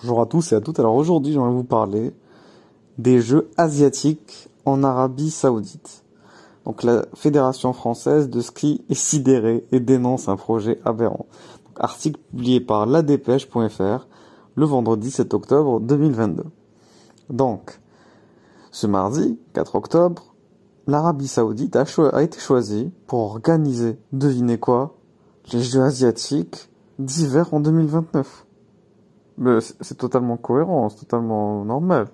Bonjour à tous et à toutes. Alors aujourd'hui, j'aimerais vous parler des Jeux asiatiques en Arabie Saoudite. Donc la Fédération française de ski est sidérée et dénonce un projet aberrant. Donc, article publié par ladépêche.fr le vendredi 7 octobre 2022. Donc, ce mardi 4 octobre, l'Arabie Saoudite a été choisie pour organiser, devinez quoi, les Jeux asiatiques d'hiver en 2029. Mais c'est totalement cohérent, c'est totalement normal.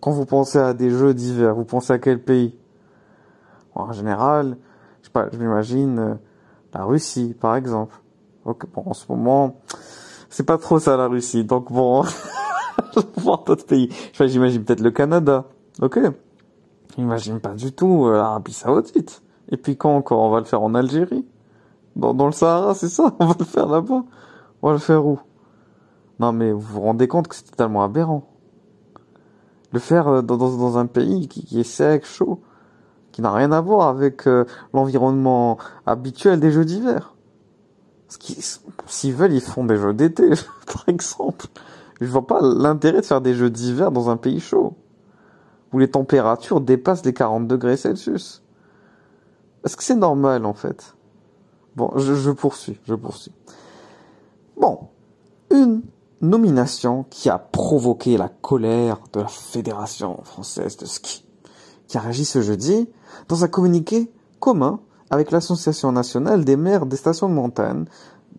Quand vous pensez à des jeux d'hiver, vous pensez à quel pays? En général, je sais pas, je m'imagine la Russie, par exemple. Ok, bon, en ce moment, c'est pas trop ça la Russie, donc bon, je vais voir d'autres pays. Je sais pas, j'imagine peut-être le Canada. Ok, j'imagine pas du tout l'Arabie Saoudite. Et puis quand encore, on va le faire en Algérie, dans le Sahara, c'est ça, on va le faire là-bas. On va le faire où? Non mais vous vous rendez compte que c'est totalement aberrant. Le faire dans un pays qui est sec, chaud, qui n'a rien à voir avec l'environnement habituel des jeux d'hiver. S'ils veulent, ils font des jeux d'été, par exemple. Je vois pas l'intérêt de faire des jeux d'hiver dans un pays chaud, où les températures dépassent les 40 degrés Celsius. Est-ce que c'est normal, en fait? Bon, je poursuis. Bon, une nomination qui a provoqué la colère de la Fédération française de ski, qui a réagi ce jeudi dans un communiqué commun avec l'Association nationale des maires des stations de montagne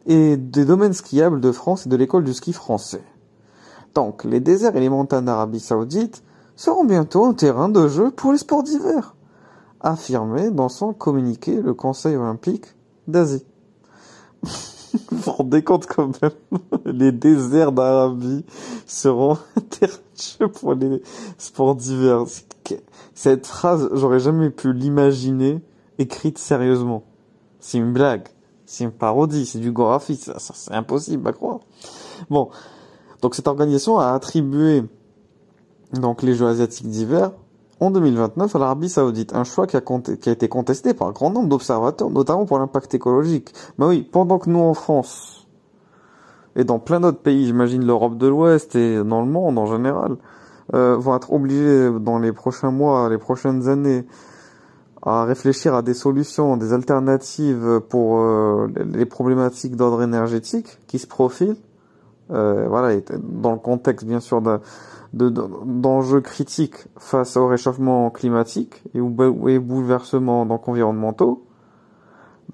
et des domaines skiables de France et de l'école du ski français. Donc, les déserts et les montagnes d'Arabie Saoudite seront bientôt un terrain de jeu pour les sports d'hiver, affirmé dans son communiqué le Conseil olympique d'Asie. Vous vous rendez compte quand même, les déserts d'Arabie seront un terrain de jeu pour les sports d'hiver. Cette phrase, j'aurais jamais pu l'imaginer écrite sérieusement. C'est une blague, c'est une parodie, c'est du graphisme, ça c'est impossible à croire. Bon, donc cette organisation a attribué donc les Jeux asiatiques d'hiver en 2029 à l'Arabie Saoudite, un choix qui a été contesté par un grand nombre d'observateurs, notamment pour l'impact écologique. Mais oui, pendant que nous en France, et dans plein d'autres pays, j'imagine l'Europe de l'Ouest et dans le monde en général, vont être obligés dans les prochains mois, les prochaines années, à réfléchir à des solutions, des alternatives pour les problématiques d'ordre énergétique qui se profilent. Voilà, et dans le contexte bien sûr d'enjeux critiques face au réchauffement climatique et bouleversements donc environnementaux.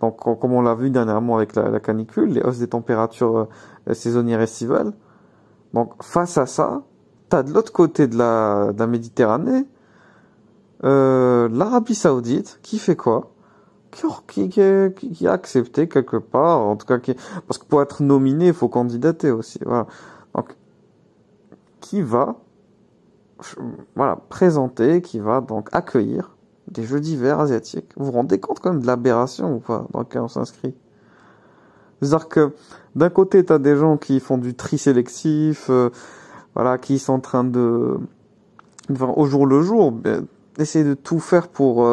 Donc, comme on l'a vu dernièrement avec la canicule, les hausses des températures saisonnières estivales. Donc, face à ça, t'as de l'autre côté de la Méditerranée, l'Arabie Saoudite, qui fait quoi? Qui a accepté quelque part, en tout cas, parce que pour être nominé, il faut candidater aussi, voilà. Donc, qui va, présenter, qui va donc accueillir des Jeux d'hiver asiatiques. Vous vous rendez compte quand même de l'aberration ou pas dans lequel on s'inscrit? C'est-à-dire que d'un côté t'as des gens qui font du tri sélectif, qui sont en train de, au jour le jour, essayer de tout faire pour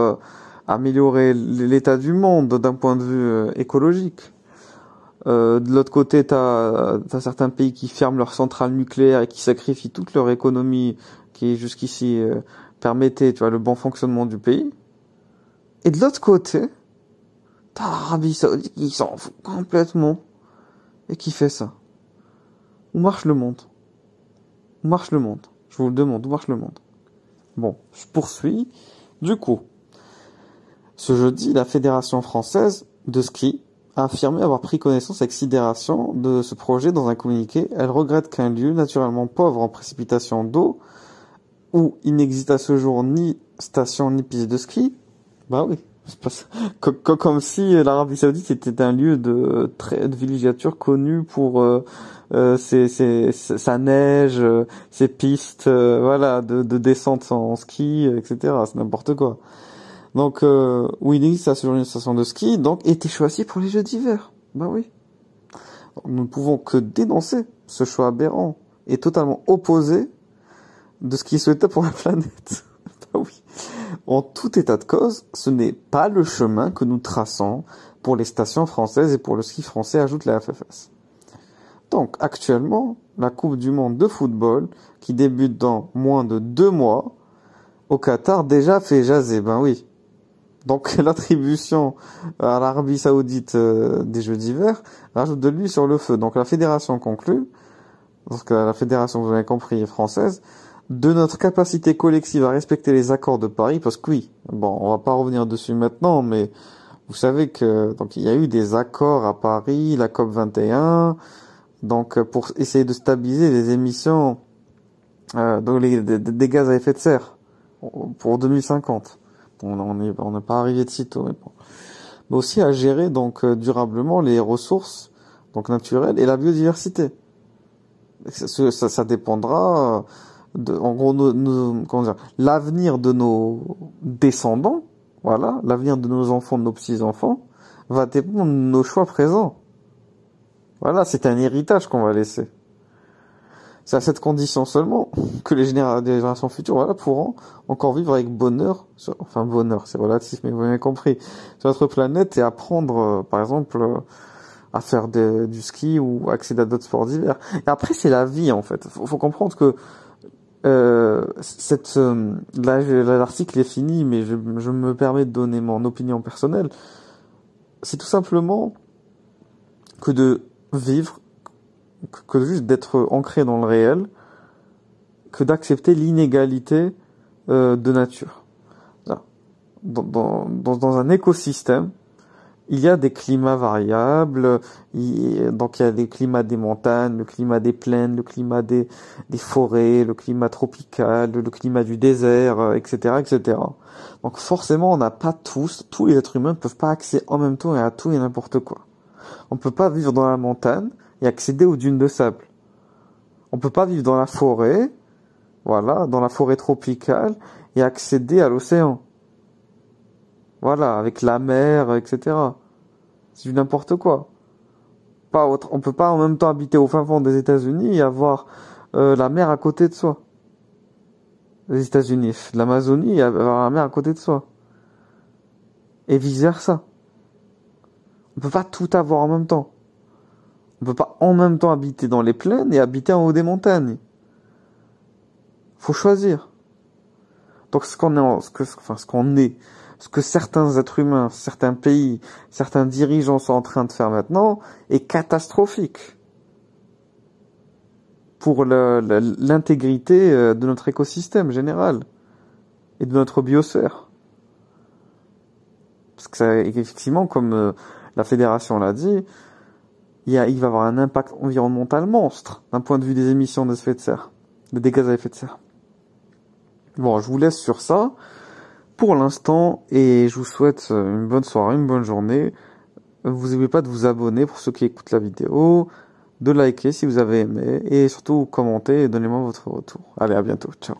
améliorer l'état du monde d'un point de vue écologique. De l'autre côté, t'as certains pays qui ferment leurs centrales nucléaires et qui sacrifient toute leur économie qui est jusqu'ici permettait, tu vois, le bon fonctionnement du pays. Et de l'autre côté, t'as l'Arabie Saoudite qui s'en fout complètement et qui fait ça. Où marche le monde? Où marche le monde? Je vous le demande, où marche le monde? Bon, je poursuis. Du coup, ce jeudi, la Fédération française de ski a affirmé avoir pris connaissance avec sidération de ce projet dans un communiqué. Elle regrette qu'un lieu naturellement pauvre en précipitations d'eau, où il n'existe à ce jour ni station ni piste de ski, bah oui, c'est pas ça. Comme si l'Arabie Saoudite était un lieu de villégiature connu pour sa neige, ses pistes, voilà, de descente en ski, etc. C'est n'importe quoi. Donc, où il existe à ce jour une station de ski, donc était choisi pour les Jeux d'hiver. Bah oui. Nous ne pouvons que dénoncer ce choix aberrant et totalement opposé de ce qui est souhaité pour la planète. Bah oui. En tout état de cause, ce n'est pas le chemin que nous traçons pour les stations françaises et pour le ski français, ajoute la FFS. Donc, actuellement, la Coupe du Monde de football, qui débute dans moins de 2 mois, au Qatar, déjà fait jaser. Ben oui. Donc, l'attribution à l'Arabie Saoudite des Jeux d'hiver rajoute de l'huile sur le feu. Donc, la fédération conclut, donc la fédération, vous avez compris, est française, de notre capacité collective à respecter les accords de Paris, parce que oui, bon, on va pas revenir dessus maintenant, mais vous savez que donc il y a eu des accords à Paris, la COP 21, donc pour essayer de stabiliser les émissions des gaz à effet de serre pour 2050. On n'est pas arrivé de sitôt, mais bon. Mais aussi à gérer donc durablement les ressources donc naturelles et la biodiversité. Ça dépendra en gros, comment dire, l'avenir de nos descendants, voilà, l'avenir de nos enfants, de nos petits-enfants, va dépendre de nos choix présents. Voilà, c'est un héritage qu'on va laisser. C'est à cette condition seulement que les générations futures, voilà, pourront encore vivre avec bonheur, enfin bonheur, c'est relatif, mais vous avez compris, sur notre planète et apprendre, par exemple, à faire du ski ou accéder à d'autres sports d'hiver. Et après, c'est la vie, en fait. Faut comprendre que l'article est fini, mais je me permets de donner mon opinion personnelle. C'est tout simplement que de vivre, que juste d'être ancré dans le réel, que d'accepter l'inégalité de nature. Dans un écosystème, il y a des climats variables, donc il y a des climats des montagnes, le climat des plaines, le climat des forêts, le climat tropical, le climat du désert, etc., etc. Donc forcément, on n'a pas tous les êtres humains ne peuvent pas accéder en même temps à tout et n'importe quoi. On peut pas vivre dans la montagne et accéder aux dunes de sable. On peut pas vivre dans la forêt, voilà, dans la forêt tropicale et accéder à l'océan. Voilà, avec la mer, etc. C'est du n'importe quoi. On peut pas en même temps habiter au fin fond des États-Unis et avoir la mer à côté de soi. Les États-Unis, l'Amazonie et avoir la mer à côté de soi. Et vice versa. On peut pas tout avoir en même temps. On peut pas en même temps habiter dans les plaines et habiter en haut des montagnes. Faut choisir. Donc ce que certains êtres humains, certains pays, certains dirigeants sont en train de faire maintenant est catastrophique pour l'intégrité de notre écosystème général et de notre biosphère. Parce que ça, effectivement, comme la fédération l'a dit, il va y avoir un impact environnemental monstre d'un point de vue des émissions de gaz à effet de serre. Bon, je vous laisse sur ça pour l'instant et je vous souhaite une bonne soirée, une bonne journée. Vous n'oubliez pas de vous abonner pour ceux qui écoutent la vidéo, de liker si vous avez aimé et surtout commenter et donnez-moi votre retour. Allez, à bientôt. Ciao.